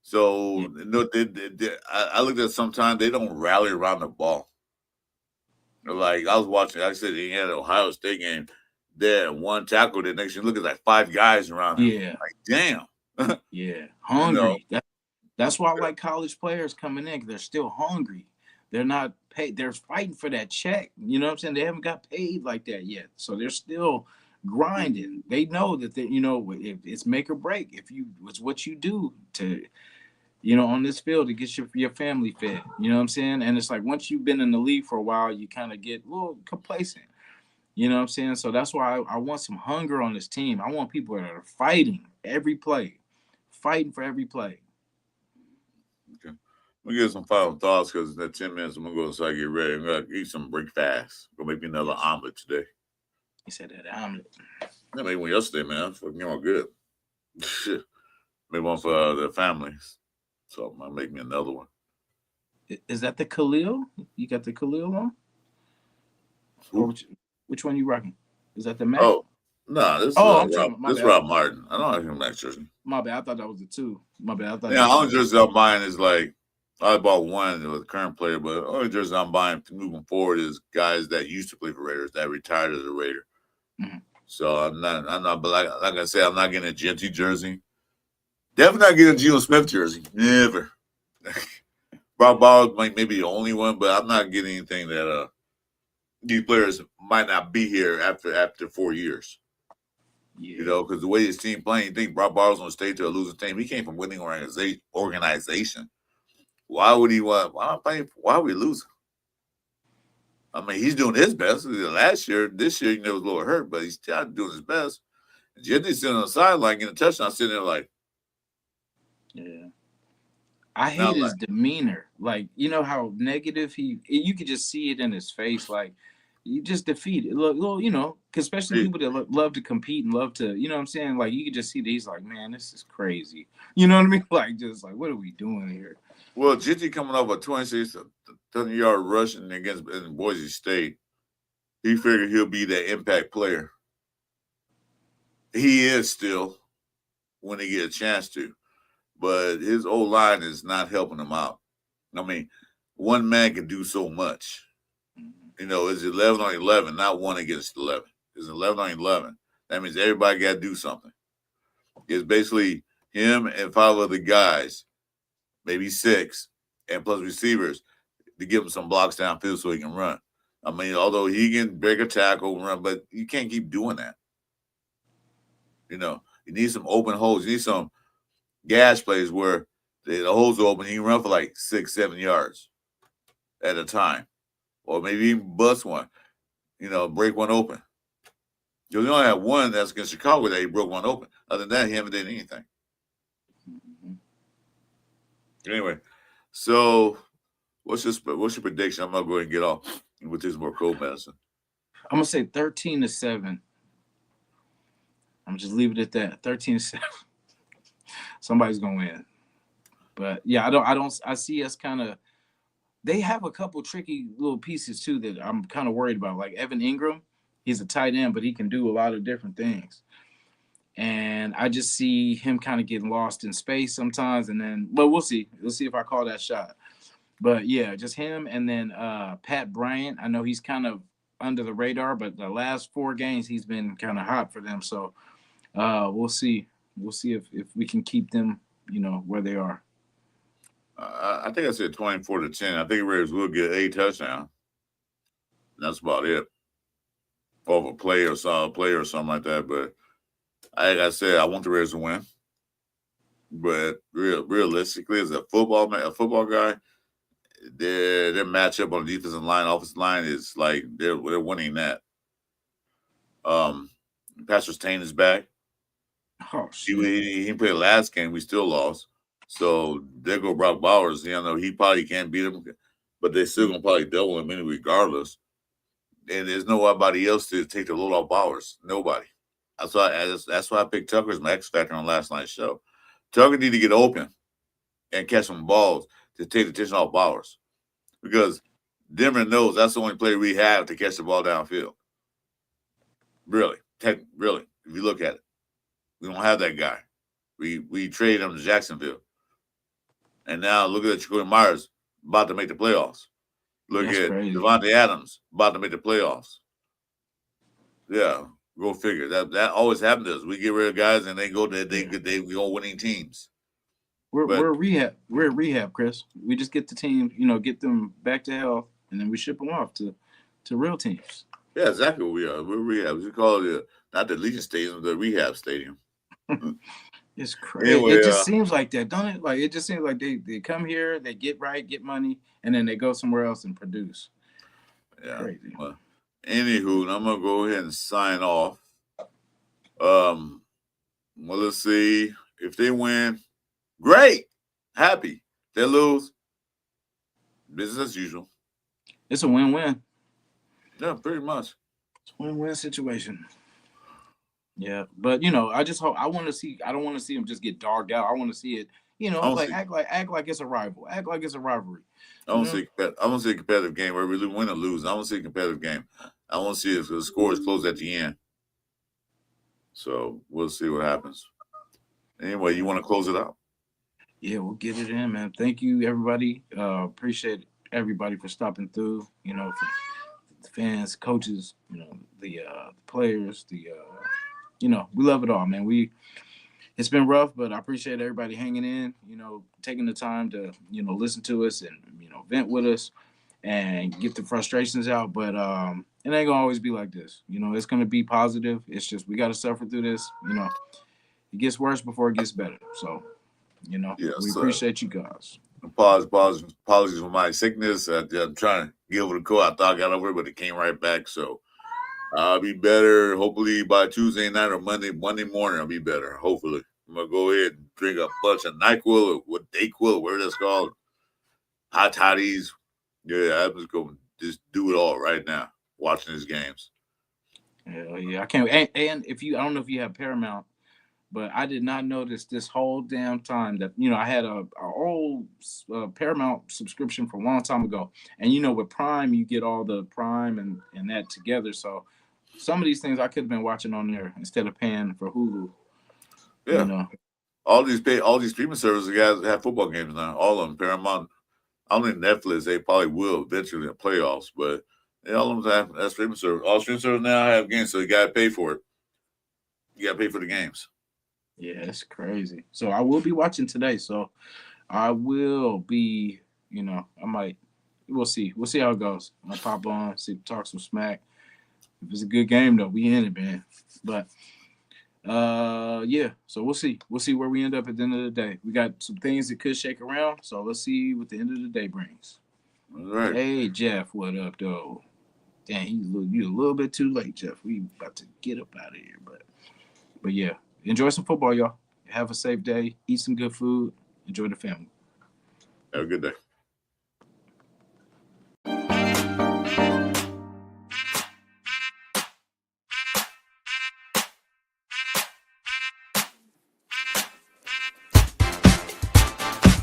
So I looked at sometimes they don't rally around the ball. Like I was watching, I said he had an Ohio State game. There, one tackle. The next, you look at like 5 guys around him. Yeah, like damn. Yeah, hungry. That's why I like college players coming in. They're still hungry. They're not paid. They're fighting for that check. You know what I'm saying? They haven't got paid like that yet, so they're still grinding. They know that if it's make or break. If it's what you do to on this field to get your family fed. You know what I'm saying? And it's like once you've been in the league for a while, you kind of get a little complacent. You know what I'm saying? So that's why I want some hunger on this team. I want people that are fighting every play, fighting for every play. Okay. I'm gonna get some final thoughts because in that 10 minutes I'm gonna go inside, get ready. I'm gonna eat some breakfast. Gonna make me another omelet today. You said that omelet. I made one yesterday, man. Fucking all good. Shit. Made one for the families. So I'm gonna make me another one. Is that the Khalil? You got the Khalil on? Or which one you rocking? Is that the Mac? Oh, no, this is Rob Martin. I don't have him Mac jersey. My bad. I thought that was the two. My bad. I thought. Yeah, the only jersey I'm buying is like I bought one with the current player, but the only jersey I'm buying moving forward is guys that used to play for Raiders that retired as a Raider. Mm-hmm. So I'm not. But like I said, I'm not getting a Genty jersey. Definitely not getting a Geno Smith jersey. Never. Brock Bowers might maybe the only one, but I'm not getting anything that these players might not be here after 4 years. Yeah. You know, because the way his team playing, you think Brock Bowers on stage to a losing team. He came from winning organization. Why would he want? Why are we losing? I mean, he's doing his best. Last year, this year, was a little hurt, but he's still doing his best. And Jenny's sitting on the sideline getting a touchdown, sitting there like, yeah. I hate his demeanor. Like, you know how negative you could just see it in his face. Like, you just defeated. Look, because especially people that love to compete and love to, you know what I'm saying? Like, you could just see that he's like, man, this is crazy. You know what I mean? Like, just like, what are we doing here? Well, Jitty coming off a 26-yard rushing against Boise State, he figured he'll be that impact player. He is still when he get a chance to. But his old line is not helping him out. I mean, one man can do so much. You know, it's 11 on 11, not 1 against 11. It's 11 on 11. That means everybody got to do something. It's basically him and 5 other guys, maybe 6, and plus receivers to give him some blocks downfield so he can run. I mean, although he can break a tackle and run, but you can't keep doing that. You know, you need some open holes. You need some gas plays where the holes are open. He can run for like 6-7 yards at a time, or maybe even bust one. Break one open. You only have one that's against Chicago that he broke one open. Other than that, he haven't done anything. Anyway, so what's your prediction? I'm gonna go ahead and get off with this more cold medicine. I'm gonna say 13-7. I'm just leave it at that. 13-7. Somebody's gonna win. But yeah, I see us kind of. They have a couple tricky little pieces too that I'm kind of worried about. Like Evan Ingram, he's a tight end, but he can do a lot of different things. And I just see him kind of getting lost in space sometimes. And then, but we'll see. We'll see if I call that shot. But yeah, just him. And then Pat Bryant. I know he's kind of under the radar, but the last 4 games he's been kind of hot for them. So we'll see. We'll see if we can keep them, where they are. I think I said 24-10. I think Raiders will get a touchdown. That's about it. Over a play or something like that. But like I said, I want the Raiders to win. But realistically, as a football guy, their matchup on the defensive line, offensive line is like they're winning that. Pastor Stain is back. Oh, he played last game. We still lost. So there go Brock Bowers. He probably can't beat him, but they're still gonna probably double him anyway, regardless. And there's nobody else to take the load off Bowers. Nobody. That's why I picked Tucker as my X factor on last night's show. Tucker need to get open and catch some balls to take the attention off Bowers, because Denver knows that's the only player we have to catch the ball downfield. Really, if you look at it, we don't have that guy. We traded him to Jacksonville. And now look at Jacoby Myers about to make the playoffs. Look at Devontae Adams about to make the playoffs. Yeah, go figure. That always happens to us. We get rid of guys and they go winning teams. We're rehab. We're at rehab, Chris. We just get the team, get them back to health, and then we ship them off to real teams. Yeah, exactly what we are. We're rehab. We call it not the Legion Stadium, the rehab stadium. It's crazy. Anyway, It just seems like that, don't it? Like it just seems like they come here, they get right, get money, and then they go somewhere else and produce. yeah. Crazy. Well, anywho, I'm gonna go ahead and sign off. Well, let's see. If they win, great, happy. They lose, business as usual. It's a win-win. Yeah, pretty much. It's a win-win situation. Yeah, but you know, I just hope I want to see. I don't want to see them just get dogged out. I want to see it. You know, like act like it's a rival. Act like it's a rivalry. I want to see a competitive game where we win or lose. I want to see a competitive game. I want to see if the score is close at the end. So we'll see what happens. Anyway, you want to close it out? Yeah, we'll get it in, man. Thank you, everybody. Appreciate everybody for stopping through. You know, for the fans, coaches, you know, the players, you know, we love it all, man. It's been rough, but I appreciate everybody hanging in, you know, taking the time to, you know, listen to us and, you know, vent with us and get the frustrations out. But it ain't gonna always be like this. You know, it's gonna be positive. It's just we gotta suffer through this. You know, it gets worse before it gets better. So, you know, we appreciate you guys. Apologies for my sickness. I'm trying to get over the cold. I thought I got over it, but it came right back. So I'll be better. Hopefully by Tuesday night or Monday morning, I'll be better. Hopefully. I'm going to go ahead and drink a bunch of NyQuil or what Dayquil, whatever that's called. Hot toddies. Yeah, I'm just going to just do it all right now, watching these games. Hell yeah. I can't. And I don't know if you have Paramount, but I did not notice this whole damn time that, you know, I had a old Paramount subscription from a long time ago. And, you know, with Prime, you get all the Prime and that together. So some of these things I could have been watching on there instead of paying for Hulu. Yeah. You know. All these streaming services guys have football games now. All of them. Paramount. I don't think Netflix, they probably will eventually in the playoffs, but all of them have streaming service. All streaming services now have games, so you got to pay for it. You got to pay for the games. Yeah, it's crazy. So I will be watching today. So I will be, you know, we'll see. We'll see how it goes. I'll pop on, talk some smack. If it's a good game, though, we in it, man. But, yeah, so we'll see. We'll see where we end up at the end of the day. We got some things that could shake around, so let's see what the end of the day brings. All right. Hey, Jeff, what up, though? Dang, you a little bit too late, Jeff. We about to get up out of here, but yeah. Enjoy some football, y'all. Have a safe day. Eat some good food. Enjoy the family. Have a good day.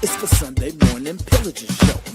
It's the Sunday Morning Pillaging Show.